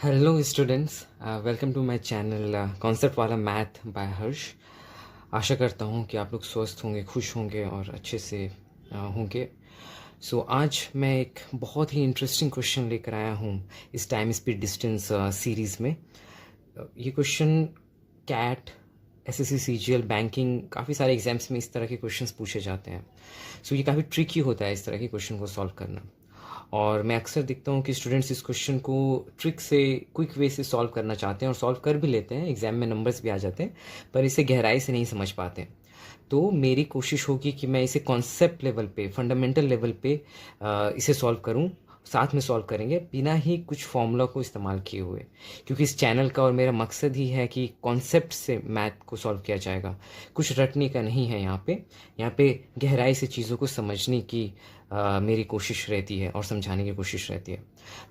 Hello students, welcome to my channel concept वाला math by Harsh. आशा करता हूँ कि आप लोग स्वस्थ होंगे, खुश होंगे और अच्छे से होंगे। आज मैं एक बहुत ही इंटरेस्टिंग क्वेश्चन लेकर आया हूँ इस टाइम स्पीड डिस्टेंस सीरीज़ में। ये question CAT, SSC, CGL, banking, काफ़ी सारे एग्जाम्स में इस तरह के क्वेश्चंस पूछे जाते हैं। ये काफ़ी ट्रिकी होता है इस तरह के क्वेश्चन को सॉल्व करना। और मैं अक्सर देखता हूँ कि स्टूडेंट्स इस क्वेश्चन को ट्रिक से, क्विक वे से सॉल्व करना चाहते हैं और सॉल्व कर भी लेते हैं, एग्जाम में नंबर्स भी आ जाते हैं, पर इसे गहराई से नहीं समझ पाते। तो मेरी कोशिश होगी कि मैं इसे कॉन्सेप्ट लेवल पे, फंडामेंटल लेवल पे इसे सॉल्व करूँ, साथ में सॉल्व करेंगे बिना ही कुछ फॉर्मूला को इस्तेमाल किए हुए, क्योंकि इस चैनल का और मेरा मकसद ही है कि कॉन्सेप्ट से मैथ को सॉल्व किया जाएगा। कुछ रटने का नहीं है यहाँ पे गहराई से चीज़ों को समझने की मेरी कोशिश रहती है और समझाने की कोशिश रहती है।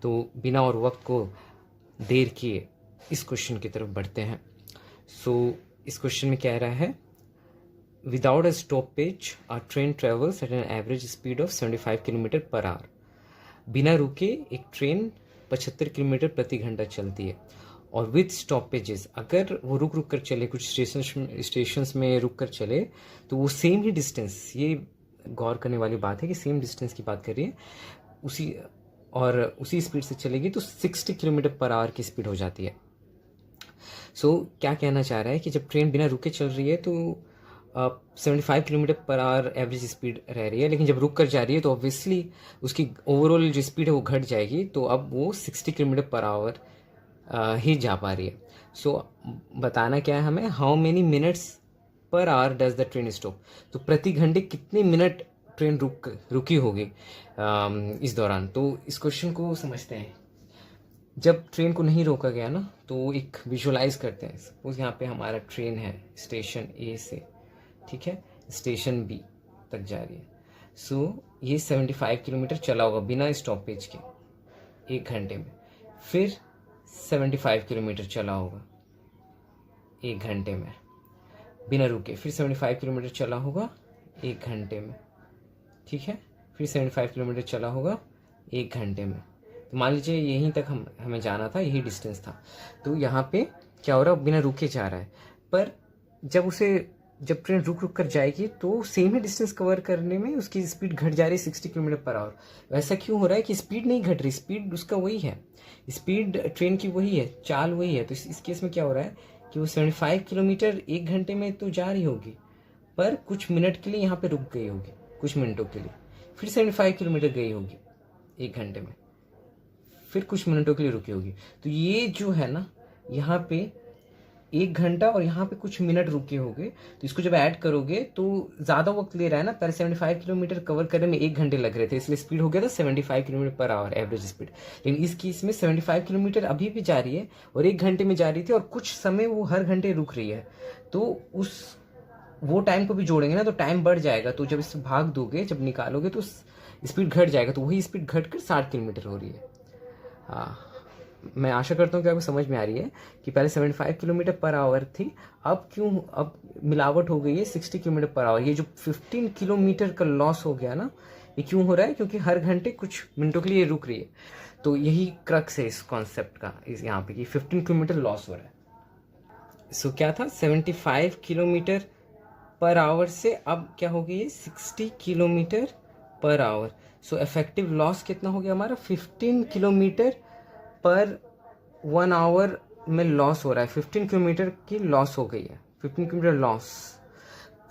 तो बिना और वक्त को देर किए इस क्वेश्चन की तरफ बढ़ते हैं। इस क्वेश्चन में कह रहा है, without a stoppage a train travels eight an average speed of 75 kilometre per hour. बिना रुके एक ट्रेन 75 किलोमीटर प्रति घंटा चलती है, और विथ स्टॉपेजेस, अगर वो रुक रुक कर चले, कुछ स्टेशंस में रुक कर चले, तो वो सेम ही डिस्टेंस, ये गौर करने वाली बात है कि सेम डिस्टेंस की बात कर रही है, उसी स्पीड से चलेगी तो 60 किलोमीटर पर आवर की स्पीड हो जाती है। क्या कहना चाह रहा है कि जब ट्रेन बिना रुके चल रही है तो 75 kilometre per hour average speed रह रही है, लेकिन जब रुक कर जा रही है तो ऑब्वियसली उसकी ओवरऑल जो स्पीड है वो घट जाएगी, तो अब वो 60 किलोमीटर पर आवर ही जा पा रही है। बताना क्या है हमें, how many minutes per hour does the train stop. तो प्रति घंटे कितने मिनट ट्रेन रुकी होगी इस दौरान। तो इस क्वेश्चन को समझते हैं। जब ट्रेन को नहीं रोका गया ना, तो एक विजुअलाइज करते हैं। सपोज यहाँ पे हमारा ट्रेन है स्टेशन ए से, ठीक है, स्टेशन बी तक जा रही है। ये 75 किलोमीटर चला होगा बिना स्टॉपेज के 1 घंटे में। फिर 75 किलोमीटर चला होगा 1 घंटे में बिना रुके। फिर 75 किलोमीटर चला होगा 1 घंटे में, ठीक है। फिर 75 किलोमीटर चला होगा 1 घंटे में। तो मान लीजिए यहीं तक हमें जाना था, यही डिस्टेंस था। तो यहाँ पे क्या हो रहा है, बिना रुके जा रहा है, पर जब ट्रेन रुक कर जाएगी तो सेम ही डिस्टेंस कवर करने में उसकी स्पीड घट जा रही है 60 किलोमीटर पर आवर। वैसा क्यों हो रहा है कि स्पीड नहीं घट रही, स्पीड उसका वही है, स्पीड ट्रेन की वही है, चाल वही है। तो इस केस में क्या हो रहा है कि वो 75 किलोमीटर 1 घंटे में तो जा रही होगी, पर कुछ मिनट के लिए यहाँ पे रुक गई होगी, कुछ मिनटों के लिए। फिर 75 किलोमीटर गई होगी 1 घंटे में, फिर कुछ मिनटों के लिए रुकी होगी। तो ये जो है ना, यहाँ पे 1 घंटा और यहाँ पे कुछ मिनट रुके होंगे, तो इसको जब ऐड करोगे तो ज़्यादा वक्त ले रहा है ना। पहले 75 किलोमीटर कवर करने में 1 घंटे लग रहे थे, इसलिए स्पीड हो गया था 75 kilometre per hour average speed. लेकिन इस केस में 75 किलोमीटर अभी भी जा रही है और 1 घंटे में जा रही थी, और कुछ समय वो हर घंटे रुक रही है। तो वो टाइम को भी जोड़ेंगे ना, तो टाइम बढ़ जाएगा। तो जब इससे भाग दोगे, जब निकालोगे, तो स्पीड घट जाएगा। तो वही स्पीड घट कर 60 किलोमीटर हो रही है। मैं आशा करता हूँ कि आपको समझ में आ रही है कि पहले 75 किलोमीटर पर आवर थी, अब मिलावट हो गई है 60 किलोमीटर पर आवर। ये जो 15 किलोमीटर का लॉस हो गया ना, ये क्यों हो रहा है, क्योंकि हर घंटे कुछ मिनटों के लिए रुक रही है। तो यही क्रक्स है इस कॉन्सेप्ट का, इस यहाँ पे कि 15 किलोमीटर लॉस हो रहा है। क्या था, 75 किलोमीटर पर आवर से अब क्या हो गई है, 60 kilometre per hour. Effective loss कितना हो गया हमारा, 15 किलोमीटर पर 1 आवर में लॉस हो रहा है। 15 किलोमीटर की लॉस हो गई है, 15 किलोमीटर लॉस,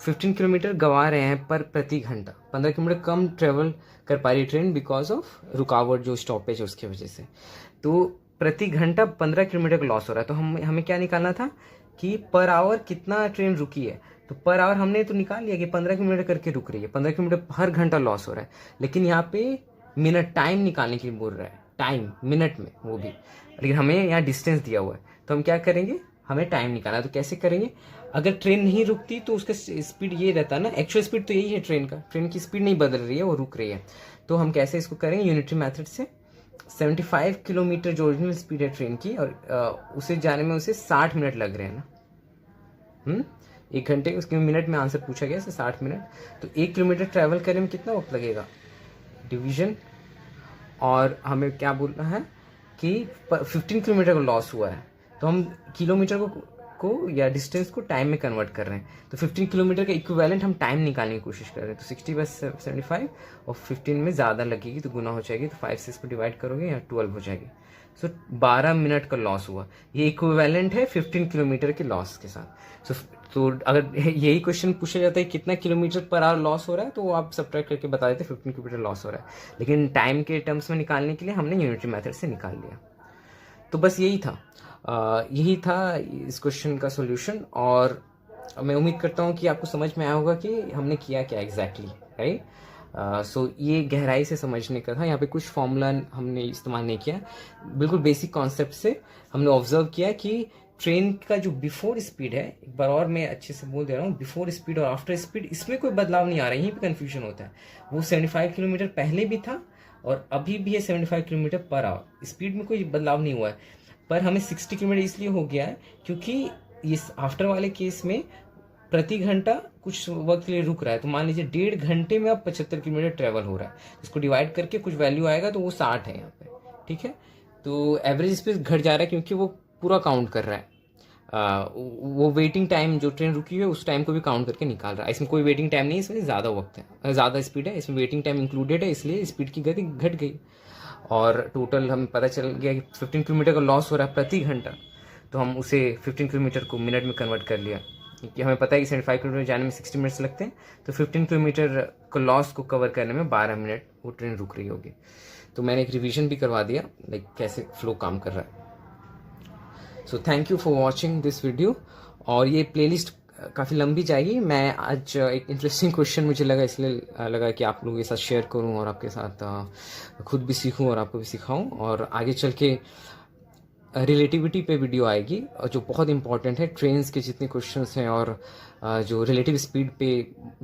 15 किलोमीटर गंवा रहे हैं पर प्रति घंटा। 15 किलोमीटर कम ट्रेवल कर पा रही ट्रेन बिकॉज ऑफ रुकावट, जो स्टॉपेज है उसकी वजह से। तो प्रति घंटा 15 किलोमीटर का लॉस हो रहा है। तो हमें क्या निकालना था कि पर आवर कितना ट्रेन रुकी है। तो पर आवर हमने तो निकाल लिया कि 15 किलोमीटर करके रुक रही है, 15 किलोमीटर हर घंटा लॉस हो रहा है। लेकिन यहाँ पे मिनट, टाइम निकालने के लिए बोल रहा है, टाइम मिनट में, वो भी। लेकिन हमें यहाँ डिस्टेंस दिया हुआ है, तो हम क्या करेंगे, हमें टाइम निकालना है। तो कैसे करेंगे, अगर ट्रेन नहीं रुकती तो उसका स्पीड ये रहता ना, एक्चुअल स्पीड तो यही है ट्रेन का, ट्रेन की स्पीड नहीं बदल रही है, वो रुक रही है। तो हम कैसे इसको करेंगे, यूनिटरी मेथड से। 75 किलोमीटर जो ओरिजिनल स्पीड है ट्रेन की, और उसे जाने में उसे 60 मिनट लग रहे हैं ना। 1 घंटे, उसके मिनट में आंसर पूछा गया, 60 मिनट। तो 1 किलोमीटर ट्रैवल करने में कितना वक्त लगेगा, डिवीजन। और हमें क्या बोलना है कि 15 किलोमीटर का लॉस हुआ है, तो हम किलोमीटर को या डिस्टेंस को टाइम में कन्वर्ट कर रहे हैं, तो 15 किलोमीटर का इक्विवेलेंट हम टाइम निकालने की कोशिश कर रहे हैं। तो 60/75 और 15 में ज़्यादा लगेगी तो गुना हो जाएगी, तो 5 से इसको डिवाइड करोगे या 12 हो जाएगी। सो 12 मिनट का लॉस हुआ, ये इक्विवेलेंट है 15 किलोमीटर के लॉस के साथ। तो अगर यही क्वेश्चन पूछा जाता है कितना किलोमीटर पर आवर लॉस हो रहा है, तो वो आप सब्ट्रैक्ट करके बता देते 15 किलोमीटर लॉस हो रहा है, लेकिन टाइम के टर्म्स में निकालने के लिए हमने यूनिटरी मेथड से निकाल लिया। तो बस यही था इस क्वेश्चन का सॉल्यूशन, और मैं उम्मीद करता हूँ कि आपको समझ में आया होगा कि हमने किया क्या एग्जैक्टली, राइट। सो ये गहराई से समझने का था, यहाँ पे कुछ फॉर्मूला हमने इस्तेमाल नहीं किया, बिल्कुल बेसिक कॉन्सेप्ट से हमने ऑब्जर्व किया कि ट्रेन का जो बिफोर स्पीड है, एक बार और मैं अच्छे से बोल दे रहा हूँ, बिफोर स्पीड और आफ्टर स्पीड इसमें कोई बदलाव नहीं आ रहा है, यहीं पे कन्फ्यूजन होता है। वो 75 किलोमीटर पहले भी था और अभी भी है 75 किलोमीटर पर आवर, स्पीड में कोई बदलाव नहीं हुआ है, पर हमें 60 किलोमीटर इसलिए हो गया है क्योंकि इस आफ्टर वाले केस में प्रति घंटा कुछ वक्त के लिए रुक रहा है। तो मान लीजिए 1.5 घंटे में अब 75 किलोमीटर ट्रेवल हो रहा है, इसको डिवाइड करके कुछ वैल्यू आएगा तो वो 60 है यहाँ पे, ठीक है। तो एवरेज स्पीड घट जा रहा है क्योंकि वो पूरा काउंट कर रहा है, वो वेटिंग टाइम जो ट्रेन रुकी हुई है उस टाइम को भी काउंट करके निकाल रहा है। इसमें कोई वेटिंग टाइम नहीं है, इसमें ज़्यादा वक्त है, ज़्यादा स्पीड है, इसमें वेटिंग टाइम इंक्लूडेड है, इसलिए स्पीड की गति घट गई। और टोटल हमें पता चल गया कि 15 किलोमीटर का लॉस हो रहा है प्रति घंटा, तो हम उसे 15 किलोमीटर को मिनट में कन्वर्ट कर लिया, क्योंकि हमें पता है कि 75 किलोमीटर जाने में 60 मिनट्स लगते हैं, तो 15 किलोमीटर का लॉस को कवर करने में 12 मिनट वो ट्रेन रुक रही होगी। तो मैंने एक रिवीजन भी करवा दिया, लाइक कैसे फ्लो काम कर रहा है। So thank you for watching this video, और ये प्लेलिस्ट काफ़ी लंबी जाएगी। मैं आज एक इंटरेस्टिंग क्वेश्चन मुझे लगा, इसलिए लगा कि आप लोगों के साथ शेयर करूं और आपके साथ खुद भी सीखूं और आपको भी सिखाऊं, और आगे चल के रिलेटिविटी पे वीडियो आएगी और जो बहुत इंपॉर्टेंट है, ट्रेन्स के जितने क्वेश्चंस हैं और जो रिलेटिव स्पीड पे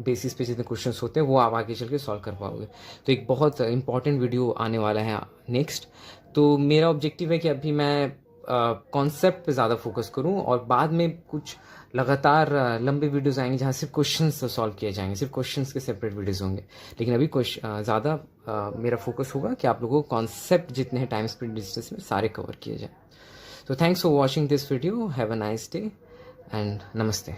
बेसिस पे जितने क्वेश्चंस होते हैं वो आप आगे चल के सॉल्व कर पाओगे। तो एक बहुत इंपॉर्टेंट वीडियो आने वाला है नेक्स्ट। तो मेरा ऑब्जेक्टिव है कि अभी मैं कॉन्सेप्ट पे ज़्यादा फोकस करूं, और बाद में कुछ लगातार लंबे वीडियोस आएंगे जहाँ सिर्फ क्वेश्चंस सॉल्व किए जाएंगे, सिर्फ क्वेश्चंस के सेपरेट वीडियोस होंगे। लेकिन अभी ज़्यादा मेरा फोकस होगा कि आप लोगों को कॉन्सेप्ट जितने हैं टाइम स्पीड डिस्टेंस में सारे कवर किए जाए। So thanks for watching this video. Have a nice day and namaste.